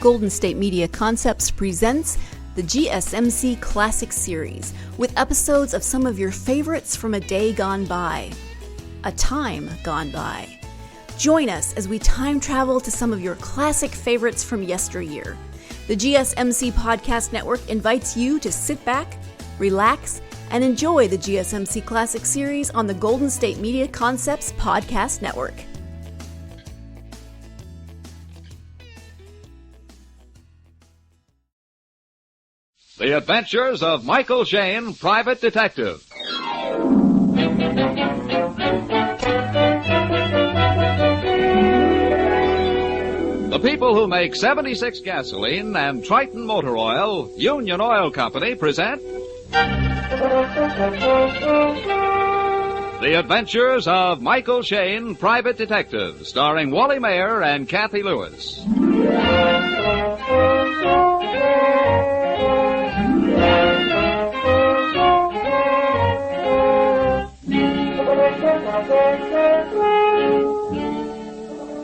Golden State Media Concepts presents the GSMC Classics series, with episodes of some of your favorites from a day gone by, a time gone by. Join us as we time travel to some of your classic favorites from yesteryear. The GSMC Podcast Network invites you to sit back, relax, and enjoy the GSMC Classics series on the Golden State Media Concepts Podcast Network. The Adventures of Michael Shayne, Private Detective. The people who make 76 gasoline and Triton Motor Oil, Union Oil Company, present The Adventures of Michael Shayne, Private Detective, starring Wally Maher and Kathy Lewis.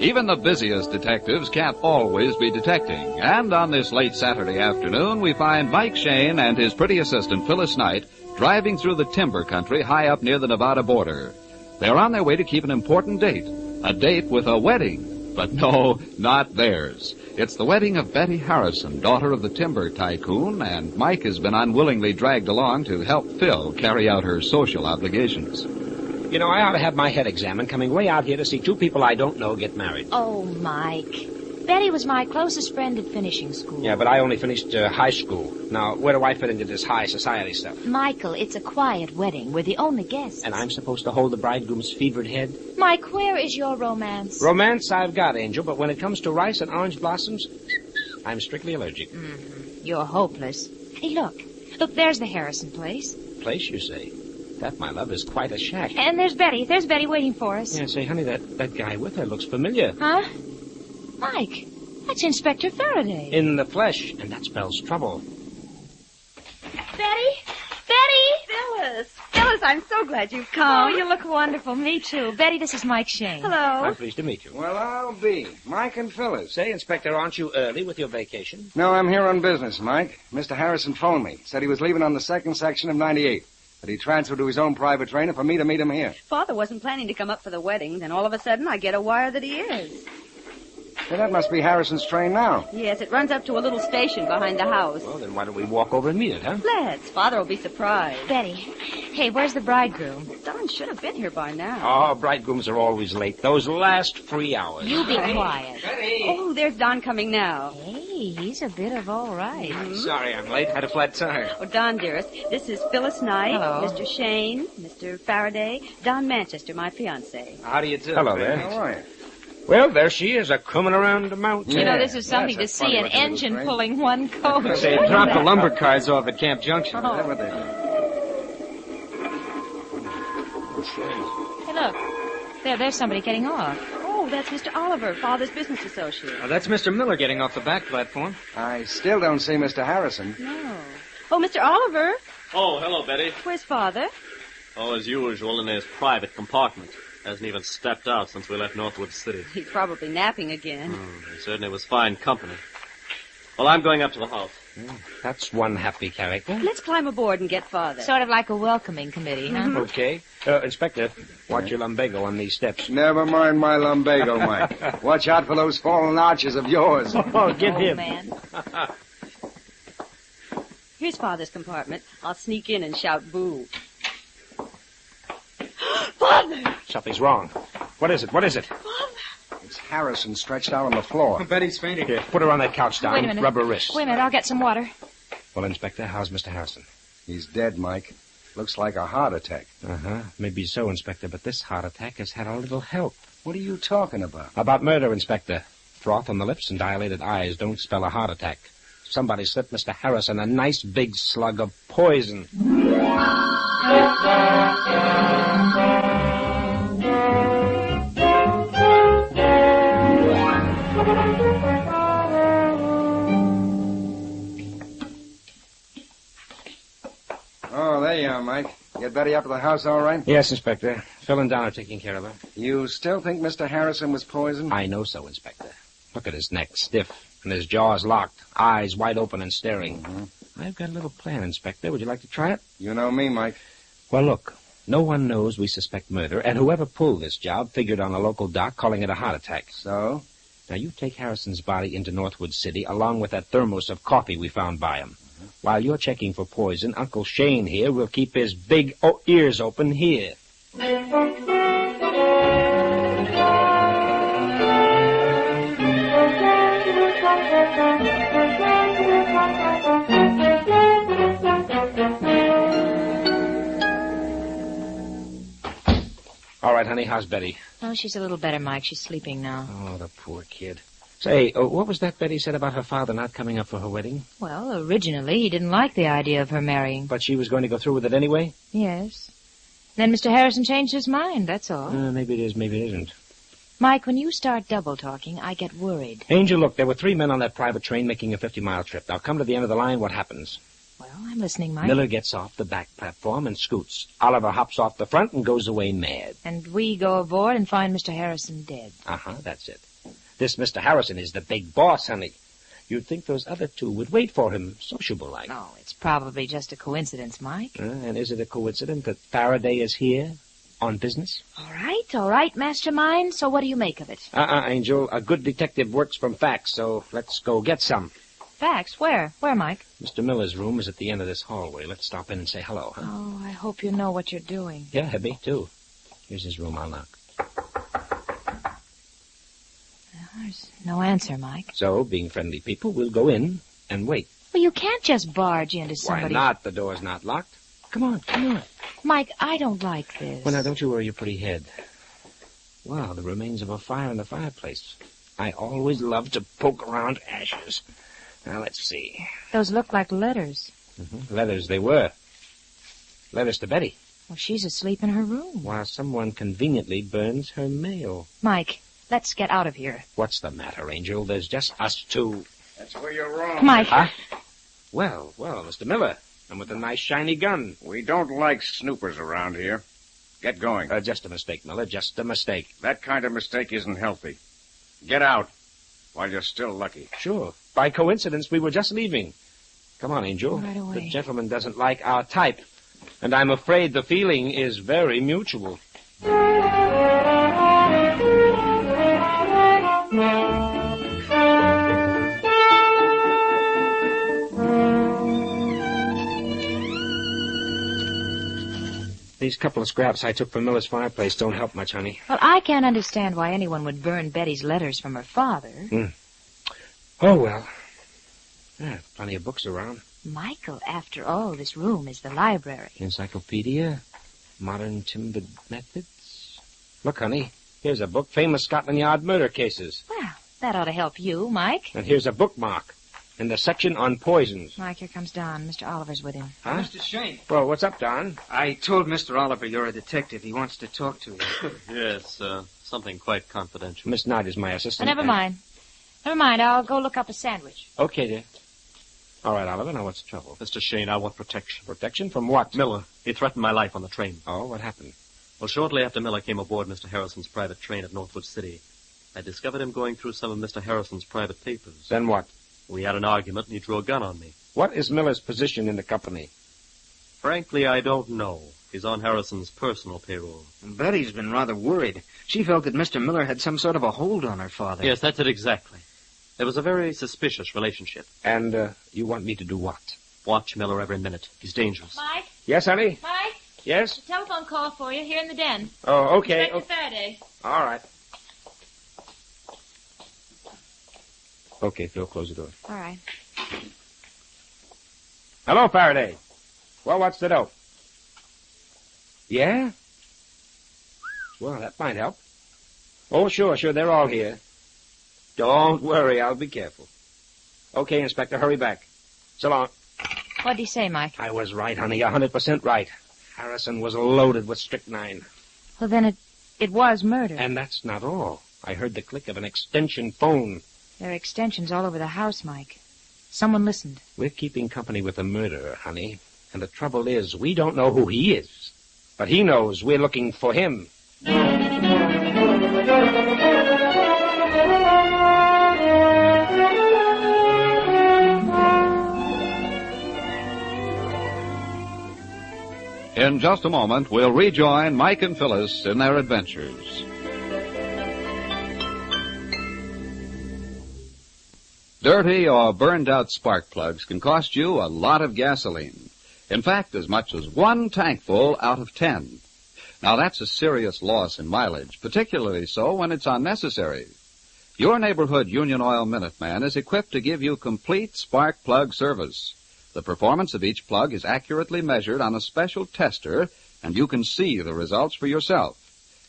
Even the busiest detectives can't always be detecting, and on this late Saturday afternoon, we find Mike Shayne and his pretty assistant, Phyllis Knight, driving through the timber country high up near the Nevada border. They're on their way to keep an important date, a date with a wedding. But no, not theirs. It's the wedding of Betty Harrison, daughter of the timber tycoon, and Mike has been unwillingly dragged along to help Phil carry out her social obligations. You know, I ought to have my head examined coming way out here to see two people I don't know get married. Oh, Mike. Betty was my closest friend at finishing school. Yeah, but I only finished high school. Now, where do I fit into this high society stuff? Michael, it's a quiet wedding. We're the only guests. And I'm supposed to hold the bridegroom's fevered head? Mike, where is your romance? Romance I've got, Angel, but when it comes to rice and orange blossoms, I'm strictly allergic. Mm-hmm. You're hopeless. Hey, look. Look, there's the Harrison place. Place, you say? That, my love, is quite a shack. And there's Betty. There's Betty waiting for us. Yeah, say, honey, that guy with her looks familiar. Huh? Mike, that's Inspector Faraday. In the flesh, and that spells trouble. Betty? Betty! Phyllis, I'm so glad you've come. Oh, you look wonderful. Me too. Betty, this is Mike Shayne. Hello. I'm pleased to meet you. Well, I'll be. Mike and Phyllis. Say, Inspector, aren't you early with your vacation? No, I'm here on business, Mike. Mr. Harrison phoned me. Said he was leaving on the second section of 98. But he transferred to his own private trainer for me to meet him here. Father wasn't planning to come up for the wedding. Then all of a sudden I get a wire that he is. Well, that must be Harrison's train now. Yes, it runs up to a little station behind the house. Well, then why don't we walk over and meet it, huh? Let's. Father will be surprised. Betty, hey, where's the bridegroom? Don should have been here by now. Oh, bridegrooms are always late. Those last 3 hours. You be quiet. Oh, there's Don coming now. Hey, he's a bit of all right. Sorry I'm late. Had a flat tire. Oh, Don, dearest, this is Phyllis Knight, Hello. Mr. Shayne, Mr. Faraday, Don Manchester, my fiancé. How do you do? Hello there. How are you? Well, there she is, a-coming around the mountain. You know, Yeah, this is something to that's see, funny an looking little engine train. pulling one coach. They dropped the lumber cards off at Camp Junction. Is that what they do? Hey, look. There's somebody getting off. Oh, that's Mr. Oliver, Father's business associate. Oh, that's Mr. Miller getting off the back platform. I still don't see Mr. Harrison. No. Oh, Mr. Oliver, Oh, hello, Betty. where's Father? Oh, as usual, in his private compartment. Hasn't even stepped out since we left Northwood City. He's probably napping again. He certainly was fine company. Well, I'm going up to the house. That's one happy character. Let's climb aboard and get Father. Sort of like a welcoming committee, huh? Okay. Inspector, watch your lumbago on these steps. Never mind my lumbago, Mike. Watch out for those fallen arches of yours. Oh, get Oh, him. man. Here's Father's compartment. I'll sneak in and shout boo. Father! Something's wrong. What is it? What is it? It's Harrison stretched out on the floor. Betty's fainting. Here, put her on that couch, Don. Wait a minute. Rub her wrist. Wait a minute, I'll get some water. Well, Inspector, how's Mr. Harrison? He's dead, Mike. Looks like a heart attack. Uh-huh. Maybe so, Inspector, but this heart attack has had a little help. What are you talking about? About murder, Inspector. Froth on the lips and dilated eyes don't spell a heart attack. Somebody slipped Mr. Harrison a nice big slug of poison. Oh, there you are, Mike. Get Betty up to the house all right? Yes, Inspector. Phil and Don are taking care of her. You still think Mr. Harrison was poisoned? I know so, Inspector. Look at his neck, stiff. and his jaws locked, eyes wide open and staring. Mm-hmm. I've got a little plan, Inspector. Would you like to try it? You know me, Mike. Well, look, no one knows we suspect murder, and whoever pulled this job figured on a local doc calling it a heart attack. So? Now, you take Harrison's body into Northwood City along with that thermos of coffee we found by him. While you're checking for poison, Uncle Shayne here will keep his big ears open here. All right, honey, how's Betty? Oh, she's a little better, Mike. She's sleeping now. Oh, the poor kid. Say, what was that Betty said about her father not coming up for her wedding? Well, originally he didn't like the idea of her marrying. But she was going to go through with it anyway? Yes. Then Mr. Harrison changed his mind, that's all. Maybe it is, maybe it isn't. Mike, when you start double-talking, I get worried. Angel, look, there were 3 men on that private train making a 50-mile trip. Now, come to the end of the line, what happens? Well, I'm listening, Mike. Miller gets off the back platform and scoots. Oliver hops off the front and goes away mad. And we go aboard and find Mr. Harrison dead. That's it. This Mr. Harrison is the big boss, honey. You'd think those other 2 would wait for him, sociable-like. No, it's probably just a coincidence, Mike. And is it a coincidence that Faraday is here on business? All right, mastermind. So what do you make of it? Angel. A good detective works from facts, so let's go get some. Facts? Where? Where, Mike? Mr. Miller's room is at the end of this hallway. Let's stop in and say hello, huh? Oh, I hope you know what you're doing. Yeah, me too. Here's his room. I'll knock. There's no answer, Mike. So, being friendly people, we'll go in and wait. Well, you can't just barge into somebody's... Why not? The door's not locked. Come on. Mike, I don't like this. Well, now, don't you worry your pretty head. Wow, the remains of a fire in the fireplace. I always love to poke around ashes. Now, let's see. Those look like letters. Letters they were. Letters to Betty. Well, she's asleep in her room. While someone conveniently burns her mail. Mike, let's get out of here. What's the matter, Angel? There's just us 2. That's where you're wrong. Mike. Huh? Well, Mr. Miller. And with a nice shiny gun. We don't like snoopers around here. Get going. Just a mistake, Miller. Just a mistake. That kind of mistake isn't healthy. Get out while you're still lucky. Sure. By coincidence, we were just leaving. Come on, Angel. Right away. The gentleman doesn't like our type. And I'm afraid the feeling is very mutual. These couple of scraps I took from Miller's fireplace don't help much, honey. Well, I can't understand why anyone would burn Betty's letters from her father. Oh, well. Plenty of books around. Michael, after all, this room is the library. Encyclopedia, modern timbered methods. Look, honey, here's a book, Famous Scotland Yard Murder Cases. Well, that ought to help you, Mike. And here's a bookmark in the section on poisons. Mike, here comes Don. Mr. Oliver's with him. Huh? Mr. Shayne. Well, what's up, Don? I told Mr. Oliver you're a detective. He wants to talk to you. Yes, something quite confidential. Miss Knight is my assistant. Never mind. Never mind. I'll go look up a sandwich. Okay, dear. All right, Oliver, now what's the trouble? Mr. Shayne, I want protection. Protection from what? Miller. He threatened my life on the train. Oh, what happened? Well, shortly after Miller came aboard Mr. Harrison's private train at Northwood City, I discovered him going through some of Mr. Harrison's private papers. Then what? We had an argument, and he drew a gun on me. What is Miller's position in the company? Frankly, I don't know. He's on Harrison's personal payroll. Betty's been rather worried. She felt that Mr. Miller had some sort of a hold on her father. Yes, that's it exactly. There was a very suspicious relationship. And, you want me to do what? Watch Miller every minute. He's dangerous. Mike? Yes, honey? Mike? Yes? A telephone call for you here in the den. Oh, okay. Inspector Faraday. All right. Okay, Phil, close the door. All right. Hello, Faraday. Well, what's the dope? Yeah? Well, that might help. Oh, sure, they're all here. Don't worry, I'll be careful. Okay, Inspector, hurry back. So long. What'd he say, Mike? I was right, honey, 100% right. Harrison was loaded with strychnine. Well, then it was murder. And that's not all. I heard the click of an extension phone. There are extensions all over the house, Mike. Someone listened. We're keeping company with a murderer, honey. And the trouble is, we don't know who he is. But he knows we're looking for him. In just a moment, we'll rejoin Mike and Phyllis in their adventures. Dirty or burned-out spark plugs can cost you a lot of gasoline. In fact, as much as 1 tankful out of 10. Now, that's a serious loss in mileage, particularly so when it's unnecessary. Your neighborhood Union Oil Minuteman is equipped to give you complete spark plug service. The performance of each plug is accurately measured on a special tester, and you can see the results for yourself.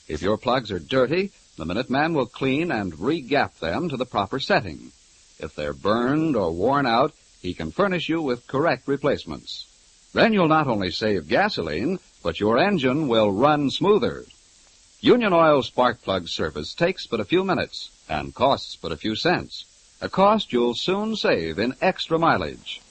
If your plugs are dirty, the Minuteman will clean and re-gap them to the proper setting. If they're burned or worn out, he can furnish you with correct replacements. Then you'll not only save gasoline, but your engine will run smoother. Union Oil spark plug service takes but a few minutes and costs but a few cents, a cost you'll soon save in extra mileage.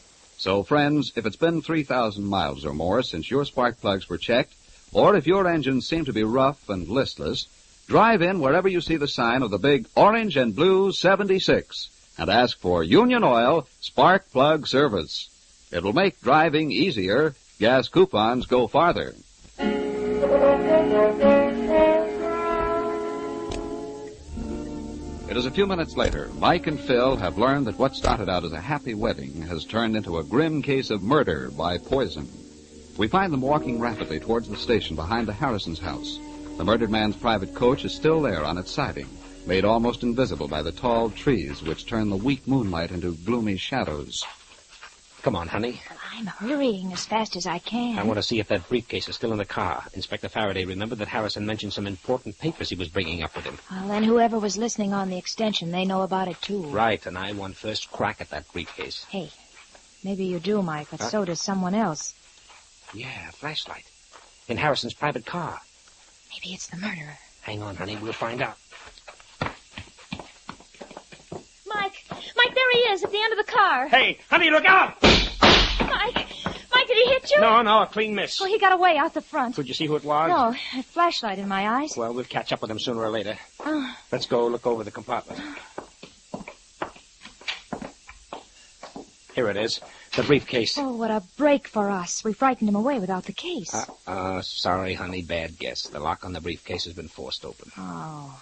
So, friends, if it's been 3,000 miles or more since your spark plugs were checked, or if your engines seem to be rough and listless, drive in wherever you see the sign of the big orange and blue 76 and ask for Union Oil spark plug service. It will make driving easier. Gas coupons go farther. It is a few minutes later. Mike and Phil have learned that what started out as a happy wedding has turned into a grim case of murder by poison. We find them walking rapidly towards the station behind the Harrisons' house. The murdered man's private coach is still there on its siding, made almost invisible by the tall trees which turn the weak moonlight into gloomy shadows. Come on, honey. I'm hurrying as fast as I can. I want to see if that briefcase is still in the car. Inspector Faraday remembered that Harrison mentioned some important papers he was bringing up with him. Well, then whoever was listening on the extension, they know about it, too. Right, and I want first crack at that briefcase. Hey, maybe you do, Mike, but so does someone else. Yeah, a flashlight. In Harrison's private car. Maybe it's the murderer. Hang on, honey. We'll find out. Mike, there he is at the end of the car. Hey, honey, look out! Mike, did he hit you? No, a clean miss. Oh, he got away out the front. Could you see who it was? No, a flashlight in my eyes. Well, we'll catch up with him sooner or later. Oh. Let's go look over the compartment. Here it is, the briefcase. Oh, what a break for us. We frightened him away without the case. Sorry, honey, bad guess. The lock on the briefcase has been forced open. Oh.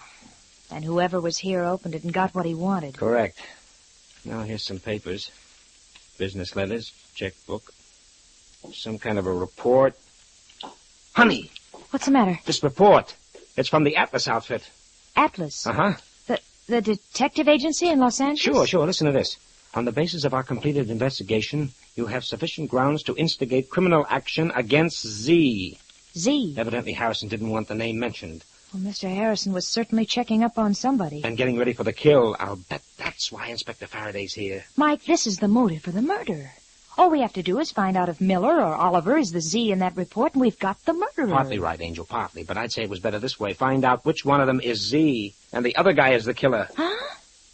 And whoever was here opened it and got what he wanted. Correct. Now, here's some papers. Business letters, checkbook, some kind of a report. Honey! What's the matter? This report. It's from the Atlas outfit. Atlas? Uh-huh. The detective agency in Los Angeles? Sure. Listen to this. On the basis of our completed investigation, you have sufficient grounds to instigate criminal action against Z. Z? Evidently, Harrison didn't want the name mentioned. Well, Mr. Harrison was certainly checking up on somebody. And getting ready for the kill. I'll bet that's why Inspector Faraday's here. Mike, this is the motive for the murder. All we have to do is find out if Miller or Oliver is the Z in that report, and we've got the murderer. Partly right, Angel, partly. But I'd say it was better this way. Find out which one of them is Z, and the other guy is the killer. Huh?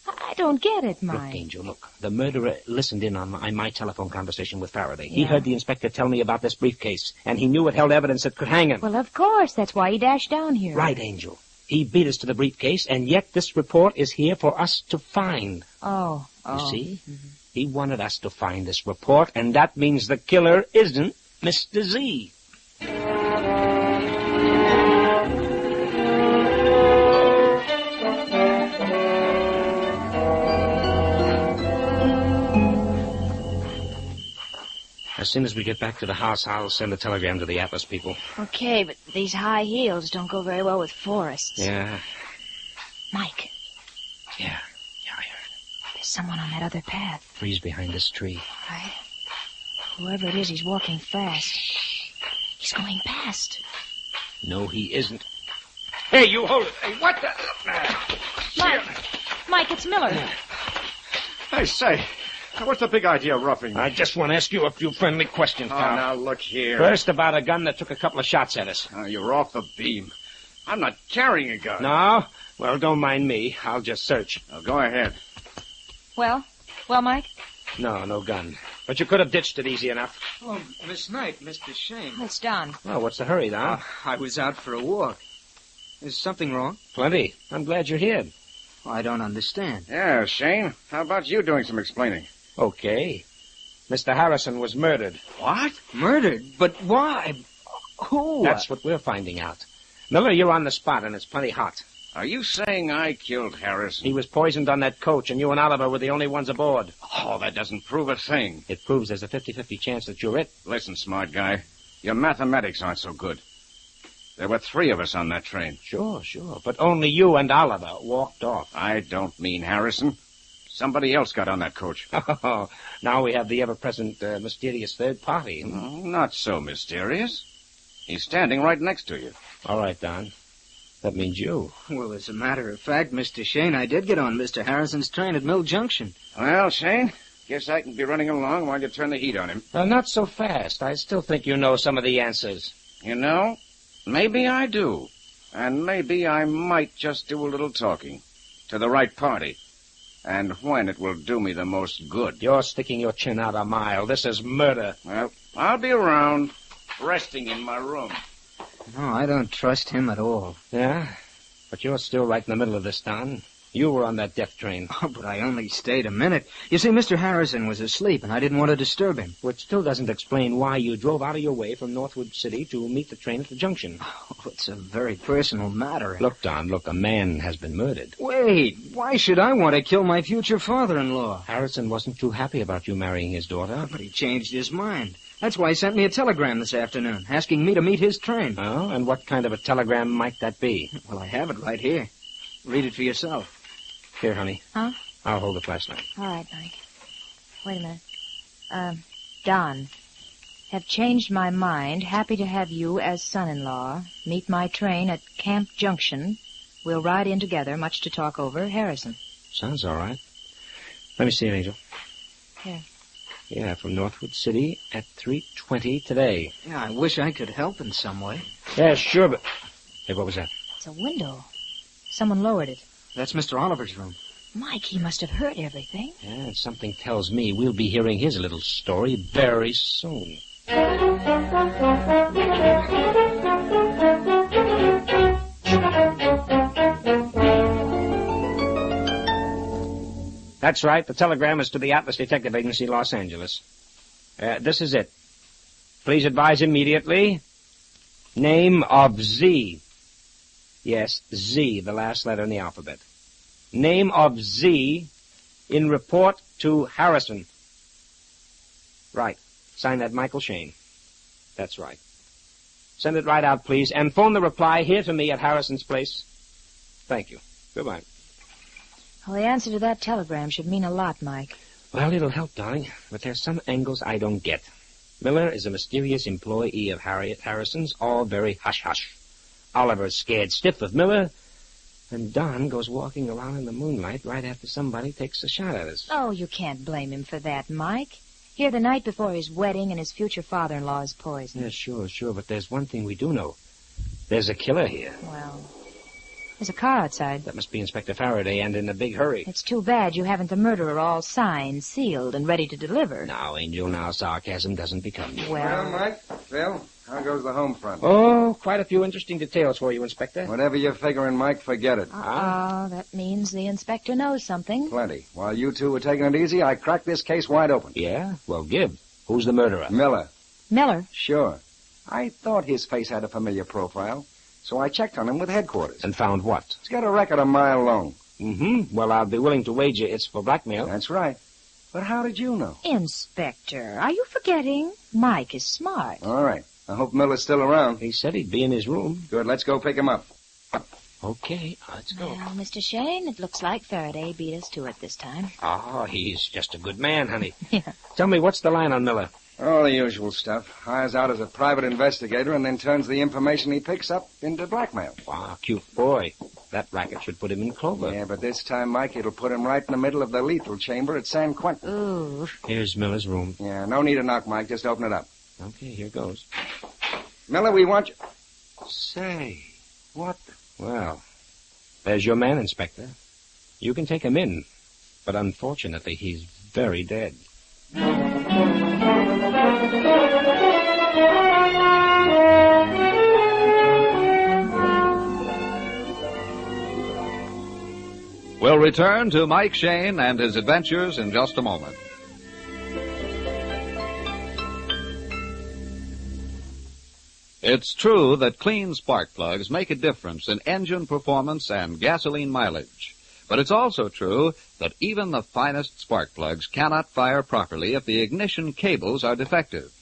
I don't get it, Mike. Look, Angel, look. The murderer listened in on my telephone conversation with Faraday. Yeah. He heard the inspector tell me about this briefcase, and he knew it held evidence that could hang him. Well, of course. That's why he dashed down here. Right, Angel. He beat us to the briefcase, and yet this report is here for us to find. Oh. You see? Mm-hmm. He wanted us to find this report, and that means the killer isn't Mr. Z. As soon as we get back to the house, I'll send a telegram to the Atlas people. Okay, but these high heels don't go very well with forests. Yeah. Mike. Yeah, I heard. There's someone on that other path. Freeze behind this tree. Right. Whoever it is, he's walking fast. He's going past. No, he isn't. Hey, you hold it. Hey, what the... Mike, it's Miller. Hey, say... What's the big idea of roughing me? I just want to ask you a few friendly questions, pal. Oh, now, look here. First, about a gun that took a couple of shots at us. Oh, you're off the beam. I'm not carrying a gun. No? Well, don't mind me. I'll just search. Oh, go ahead. Well, Mike? No gun. But you could have ditched it easy enough. Oh, Miss Knight, Mr. Shayne. It's Don. Well, what's the hurry, Don? I was out for a walk. Is something wrong? Plenty. I'm glad you're here. I don't understand. Yeah, Shayne. How about you doing some explaining? Okay. Mr. Harrison was murdered. What? Murdered? But why? Who? That's what we're finding out. Miller, you're on the spot, and it's plenty hot. Are you saying I killed Harrison? He was poisoned on that coach, and you and Oliver were the only ones aboard. Oh, that doesn't prove a thing. It proves there's a 50-50 chance that you're it. Listen, smart guy. Your mathematics aren't so good. There were 3 of us on that train. Sure. But only you and Oliver walked off. I don't mean Harrison. Somebody else got on that coach. Oh, now we have the ever-present mysterious third party. Oh, not so mysterious. He's standing right next to you. All right, Don. That means you. Well, as a matter of fact, Mr. Shayne, I did get on Mr. Harrison's train at Mill Junction. Well, Shayne, guess I can be running along while you turn the heat on him. Not so fast. I still think you know some of the answers. You know, maybe I do. And maybe I might just do a little talking. To the right party. And when it will do me the most good. You're sticking your chin out a mile. This is murder. Well, I'll be around, resting in my room. No, I don't trust him at all. Yeah? But you're still right in the middle of this, Don. You were on that death train. Oh, but I only stayed a minute. You see, Mr. Harrison was asleep, and I didn't want to disturb him. Which still doesn't explain why you drove out of your way from Northwood City to meet the train at the junction. Oh, it's a very personal matter. Look, Don, a man has been murdered. Wait, why should I want to kill my future father-in-law? Harrison wasn't too happy about you marrying his daughter. But he changed his mind. That's why he sent me a telegram this afternoon, asking me to meet his train. Oh, and what kind of a telegram might that be? Well, I have it right here. Read it for yourself. Here, honey. Huh? I'll hold the flashlight. All right, Mike. Wait a minute. Don. Have changed my mind. Happy to have you as son-in-law. Meet my train at Camp Junction. We'll ride in together, much to talk over. Harrison. Sounds all right. Let me see it, Angel. Here. Yeah, from Northwood City at 3:20 today. Yeah, I wish I could help in some way. Yeah, sure, but... Hey, what was that? It's a window. Someone lowered it. That's Mr. Oliver's room. Mike, he must have heard everything. Yeah, something tells me we'll be hearing his little story very soon. That's right. The telegram is to the Atlas Detective Agency, Los Angeles. This is it. Please advise immediately. Name of Z. Yes, Z, the last letter in the alphabet. Name of Z in report to Harrison. Right. Sign that Michael Shayne. That's right. Send it right out, please, and phone the reply here to me at Harrison's place. Thank you. Goodbye. Well, the answer to that telegram should mean a lot, Mike. Well, it'll help, darling, but there's some angles I don't get. Miller is a mysterious employee of Harriet Harrison's, all very hush-hush. Oliver's scared stiff of Miller, and Don goes walking around in the moonlight right after somebody takes a shot at us. Oh, you can't blame him for that, Mike. Here the night before his wedding and his future father-in-law is poisoned. Yeah, sure, but there's one thing we do know. There's a killer here. Well, there's a car outside. That must be Inspector Faraday, and in a big hurry. It's too bad you haven't the murderer all signed, sealed, and ready to deliver. Now, Angel, sarcasm doesn't become you. Well, Mike, Phil, how goes the home front? Oh, quite a few interesting details for you, Inspector. Whatever you're figuring, Mike, forget it. That means the inspector knows something. Plenty. While you two were taking it easy, I cracked this case wide open. Yeah? Well, give. Who's the murderer? Miller. Miller? Sure. I thought his face had a familiar profile, so I checked on him with headquarters. And found what? He's got a record a mile long. Mm-hmm. Well, I'll be willing to wager it's for blackmail. That's right. But how did you know? Inspector, are you forgetting? Mike is smart. All right. I hope Miller's still around. He said he'd be in his room. Good. Let's go pick him up. Okay, let's go. Well, Mr. Shayne, it looks like Faraday beat us to it this time. Oh, he's just a good man, honey. Yeah. Tell me, what's the line on Miller? Oh, the usual stuff. Hires out as a private investigator and then turns the information he picks up into blackmail. Wow, cute boy. That racket should put him in clover. Yeah, but this time, Mike, it'll put him right in the middle of the lethal chamber at San Quentin. Ooh. Here's Miller's room. Yeah, no need to knock, Mike. Just open it up. Okay, here goes. Miller, we want you... Say, what the... Well, there's your man, Inspector. You can take him in, but unfortunately, he's very dead. We'll return to Mike Shayne and his adventures in just a moment. It's true that clean spark plugs make a difference in engine performance and gasoline mileage. But it's also true that even the finest spark plugs cannot fire properly if the ignition cables are defective.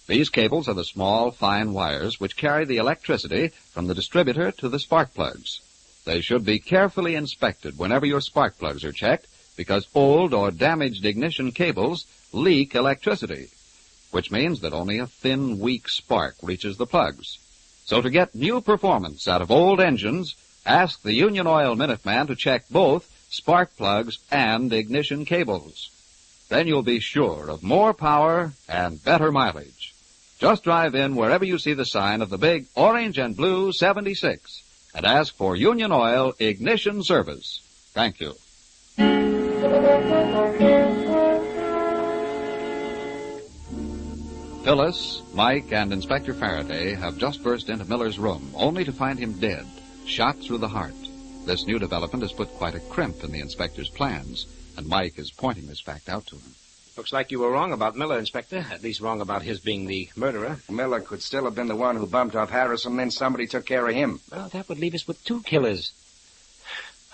These cables are the small, fine wires which carry the electricity from the distributor to the spark plugs. They should be carefully inspected whenever your spark plugs are checked, because old or damaged ignition cables leak electricity, which means that only a thin, weak spark reaches the plugs. So to get new performance out of old engines, ask the Union Oil Minuteman to check both spark plugs and ignition cables. Then you'll be sure of more power and better mileage. Just drive in wherever you see the sign of the big orange and blue 76 and ask for Union Oil Ignition Service. Thank you. Phyllis, Mike, and Inspector Faraday have just burst into Miller's room, only to find him dead, shot through the heart. This new development has put quite a crimp in the inspector's plans, and Mike is pointing this fact out to him. Looks like you were wrong about Miller, Inspector. At least wrong about his being the murderer. Miller could still have been the one who bumped off Harrison, then somebody took care of him. Well, that would leave us with two killers.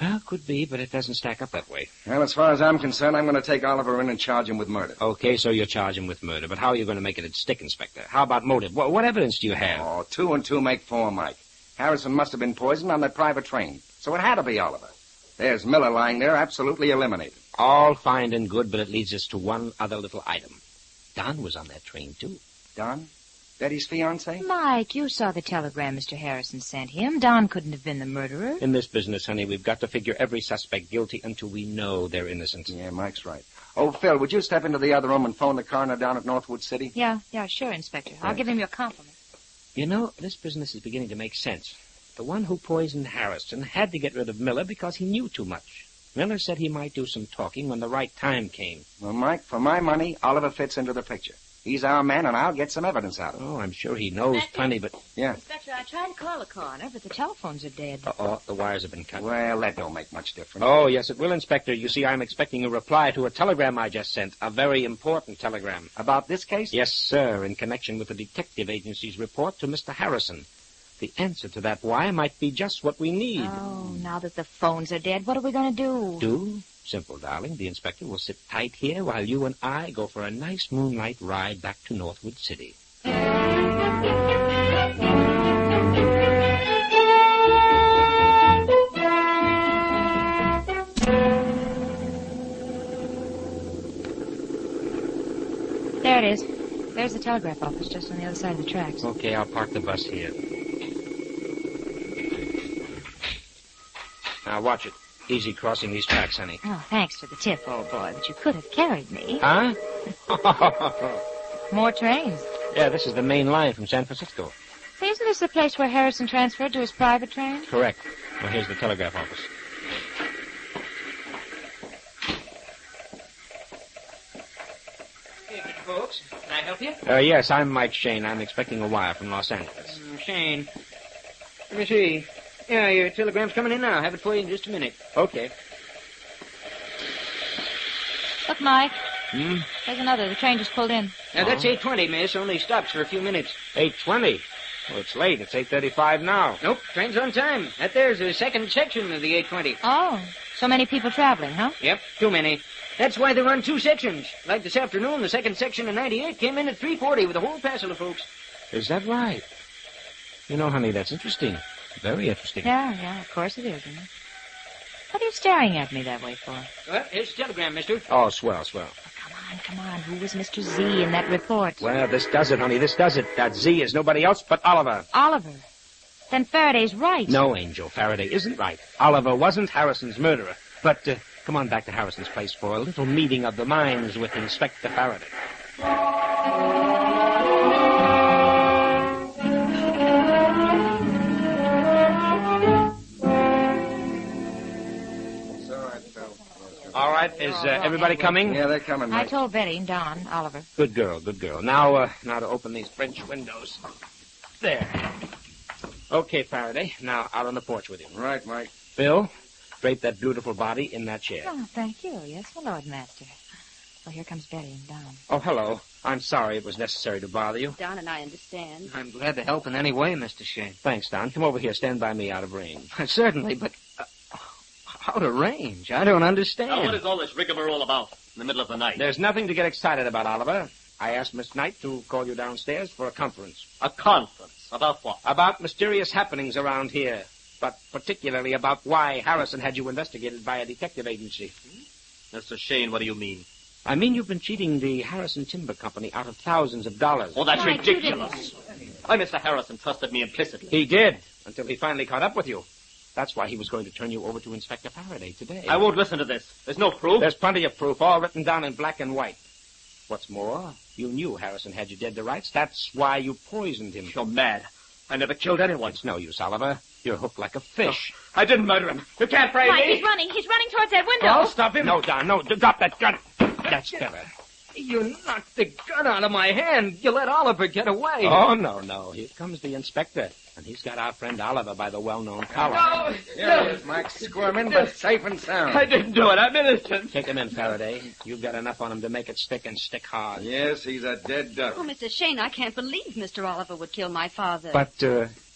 Well, could be, but it doesn't stack up that way. Well, as far as I'm concerned, I'm going to take Oliver in and charge him with murder. Okay, so you charge him with murder. But how are you going to make it stick, Inspector? How about motive? What evidence do you have? Oh, 2 and 2 make 4, Mike. Harrison must have been poisoned on that private train, so it had to be Oliver. There's Miller lying there, absolutely eliminated. All fine and good, but it leads us to one other little item. Don was on that train, too. Don? Betty's fiancé? Mike, you saw the telegram Mr. Harrison sent him. Don couldn't have been the murderer. In this business, honey, we've got to figure every suspect guilty until we know they're innocent. Yeah, Mike's right. Oh, Phil, would you step into the other room and phone the coroner down at Northwood City? Yeah, sure, Inspector. I'll give him your compliment. You know, this business is beginning to make sense. The one who poisoned Harrison had to get rid of Miller because he knew too much. Miller said he might do some talking when the right time came. Well, Mike, for my money, Oliver fits into the picture. He's our man, and I'll get some evidence out of him. Oh, I'm sure he knows plenty, but... Yeah. Inspector, I tried to call the coroner, but the telephones are dead. Uh-oh, the wires have been cut. Well, that don't make much difference. Oh, yes, it will, Inspector. You see, I'm expecting a reply to a telegram I just sent. A very important telegram. About this case? Yes, sir, in connection with the detective agency's report to Mr. Harrison. The answer to that wire might be just what we need. Oh, now that the phones are dead, what are we going to do? Do? Simple, darling. The inspector will sit tight here while you and I go for a nice moonlight ride back to Northwood City. There it is. There's the telegraph office just on the other side of the tracks. Okay, I'll park the bus here. Now, watch it. Easy crossing these tracks, honey. Oh, thanks for the tip, old boy, but you could have carried me. Huh? More trains. Yeah, this is the main line from San Francisco. Isn't this the place where Harrison transferred to his private train? Correct. Well, here's the telegraph office. Hey, Mr. Folks, can I help you? Yes, I'm Mike Shayne. I'm expecting a wire from Los Angeles. Shayne. Let me see. Yeah, your telegram's coming in now. I'll have it for you in just a minute. Okay. Look, Mike. Hmm? There's another. The train just pulled in. Now, that's 8:20, miss. Only stops for a few minutes. 8:20. Well, it's late. It's 8:35 now. Nope, train's on time. That there's the second section of the 8:20. Oh, so many people traveling, huh? Yep, too many. That's why they run two sections. Like this afternoon, the second section of 98 came in at 3:40 with a whole passel of folks. Is that right? You know, honey, that's interesting. Very interesting. Yeah, of course it is, isn't it? What are you staring at me that way for? Well, here's the telegram, mister. Oh, swell. Oh, come on. Who was Mr. Z in that report? Well, this does it, honey. This does it. That Z is nobody else but Oliver. Oliver? Then Faraday's right. No, Angel. Faraday isn't right. Oliver wasn't Harrison's murderer. But come on back to Harrison's place for a little meeting of the minds with Inspector Faraday. All right, is everybody coming? Yeah, they're coming, Mike. I told Betty and Don, Oliver. Good girl. Now to open these French windows. There. Okay, Faraday. Now out on the porch with you. Right, Mike. Bill, drape that beautiful body in that chair. Oh, thank you. Yes, my Lord Master. Oh, here comes Betty and Don. Oh, hello. I'm sorry it was necessary to bother you. Don and I understand. I'm glad to help in any way, Mr. Shayne. Thanks, Don. Come over here. Stand by me out of range. Certainly, but out of range? I don't understand. Now, what is all this rigmarole about in the middle of the night? There's nothing to get excited about, Oliver. I asked Miss Knight to call you downstairs for a conference. A conference? About what? About mysterious happenings around here, but particularly about why Harrison had you investigated by a detective agency. Mr. Shayne, what do you mean? I mean you've been cheating the Harrison Timber Company out of thousands of dollars. Oh, that's ridiculous. Why, Mr. Harrison trusted me implicitly. He did, until he finally caught up with you. That's why he was going to turn you over to Inspector Faraday today. I won't listen to this. There's no proof. There's plenty of proof, all written down in black and white. What's more, you knew Harrison had you dead to rights. That's why you poisoned him. You're mad. I never killed anyone. It's no use, Oliver. You're hooked like a fish. I didn't murder him. You can't frame Mike, me. he's running. He's running towards that window. I'll stop him. No, Don, no. Drop that gun. That's better. You knocked the gun out of my hand. You let Oliver get away. Oh, no. Here comes the inspector. And he's got our friend Oliver by the well-known collar. No. Here he is, Mike. Squirming, but safe and sound. I didn't do it. I'm innocent. Take him in, Faraday. You've got enough on him to make it stick and stick hard. Yes, he's a dead duck. Oh, Mr. Shayne, I can't believe Mr. Oliver would kill my father. But,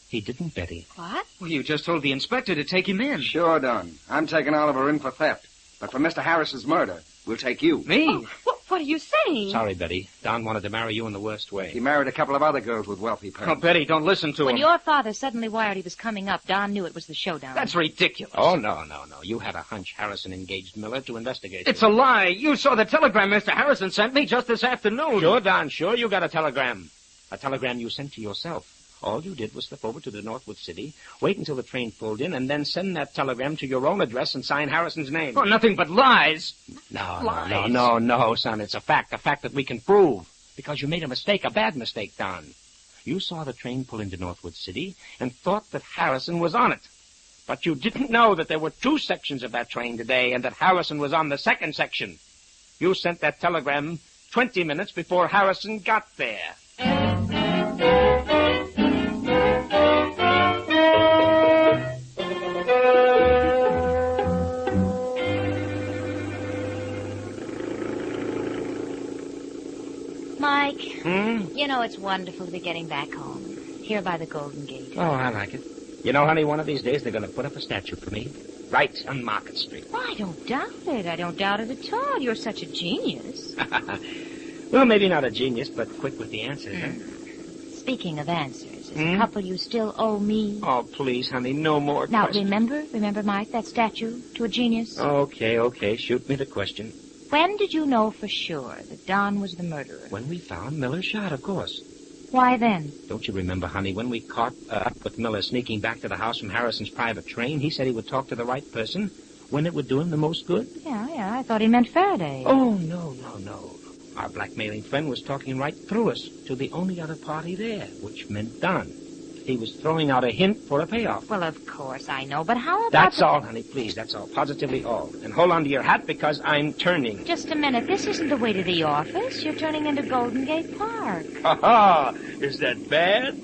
he didn't, Betty. What? Well, you just told the inspector to take him in. Sure done. I'm taking Oliver in for theft. But for Mr. Harris's murder, we'll take you. Me? Oh, what are you saying? Sorry, Betty. Don wanted to marry you in the worst way. He married a couple of other girls with wealthy Oh, parents. Betty, don't listen to When him. your father suddenly wired he was coming up, Don knew it was the showdown. That's ridiculous. Oh, no. You had a hunch Harrison engaged Miller to investigate It's you. a lie. You saw the telegram Mr. Harrison sent me just this afternoon. Sure, Don, sure you got a telegram. A telegram you sent to yourself. All you did was slip over to the Northwood City, wait until the train pulled in, and then send that telegram to your own address and sign Harrison's name. Oh, nothing but lies. No, son. It's a fact that we can prove. Because you made a mistake, a bad mistake, Don. You saw the train pull into Northwood City and thought that Harrison was on it. But you didn't know that there were two sections of that train today and that Harrison was on the second section. You sent that telegram 20 minutes before Harrison got there. Mike, you know it's wonderful to be getting back home. Here by the Golden Gate. Oh, I like it. You know, honey, one of these days they're going to put up a statue for me. Right on Market Street. Well, I don't doubt it. I don't doubt it at all. You're such a genius. Well, maybe not a genius, but quick with the answers, huh? Speaking of answers, is a couple you still owe me? Oh, please, honey, no more Now, questions. remember, Mike, that statue to a genius? Okay, shoot me the question. When did you know for sure that Don was the murderer? When we found Miller shot, of course. Why then? Don't you remember, honey, when we caught up with Miller sneaking back to the house from Harrison's private train, he said he would talk to the right person when it would do him the most good? Yeah, I thought he meant Faraday. Oh, no. Our blackmailing friend was talking right through us to the only other party there, which meant Don. He was throwing out a hint for a payoff. Well, of course, I know, but how about... That's all, honey, please, that's all. Positively all. And hold on to your hat because I'm turning. Just a minute. This isn't the way to the office. You're turning into Golden Gate Park. Ha-ha! Is that bad?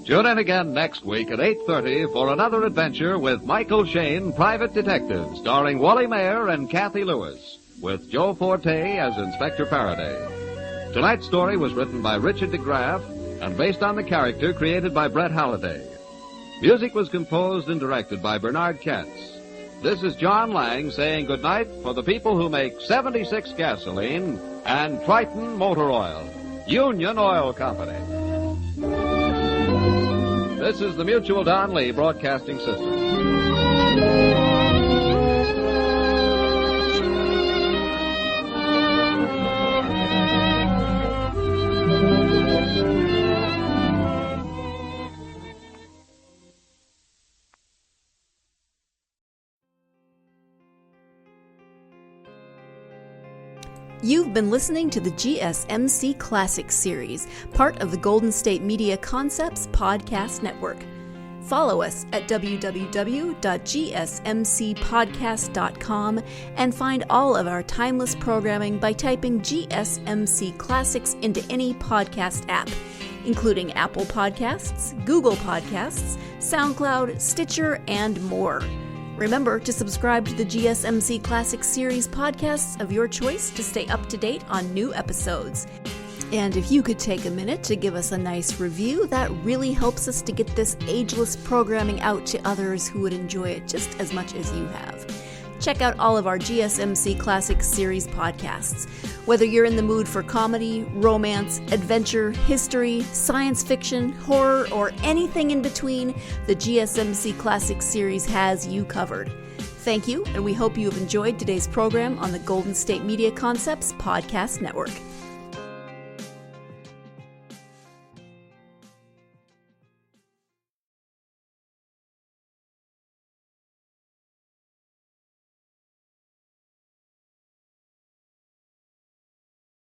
Tune in again next week at 8:30 for another adventure with Michael Shayne, Private Detective, starring Wally Maher and Kathy Lewis, with Joe Forte as Inspector Faraday. Tonight's story was written by Richard DeGraff and based on the character created by Brett Halliday. Music was composed and directed by Bernard Katz. This is John Lang saying goodnight for the people who make 76 gasoline and Triton Motor Oil, Union Oil Company. This is the Mutual Don Lee Broadcasting System. You've You've been listening to the GSMC Classics series, part of the Golden State Media Concepts Podcast Network. Follow us at www.gsmcpodcast.com and find all of our timeless programming by typing GSMC Classics into any podcast app, including Apple Podcasts, Google Podcasts, SoundCloud, Stitcher, and more. Remember to subscribe to the GSMC Classics series podcasts of your choice to stay up to date on new episodes. And if you could take a minute to give us a nice review, that really helps us to get this ageless programming out to others who would enjoy it just as much as you have. Check out all of our GSMC Classics series podcasts. Whether you're in the mood for comedy, romance, adventure, history, science fiction, horror, or anything in between, the GSMC Classics series has you covered. Thank you, and we hope you have enjoyed today's program on the Golden State Media Concepts Podcast Network.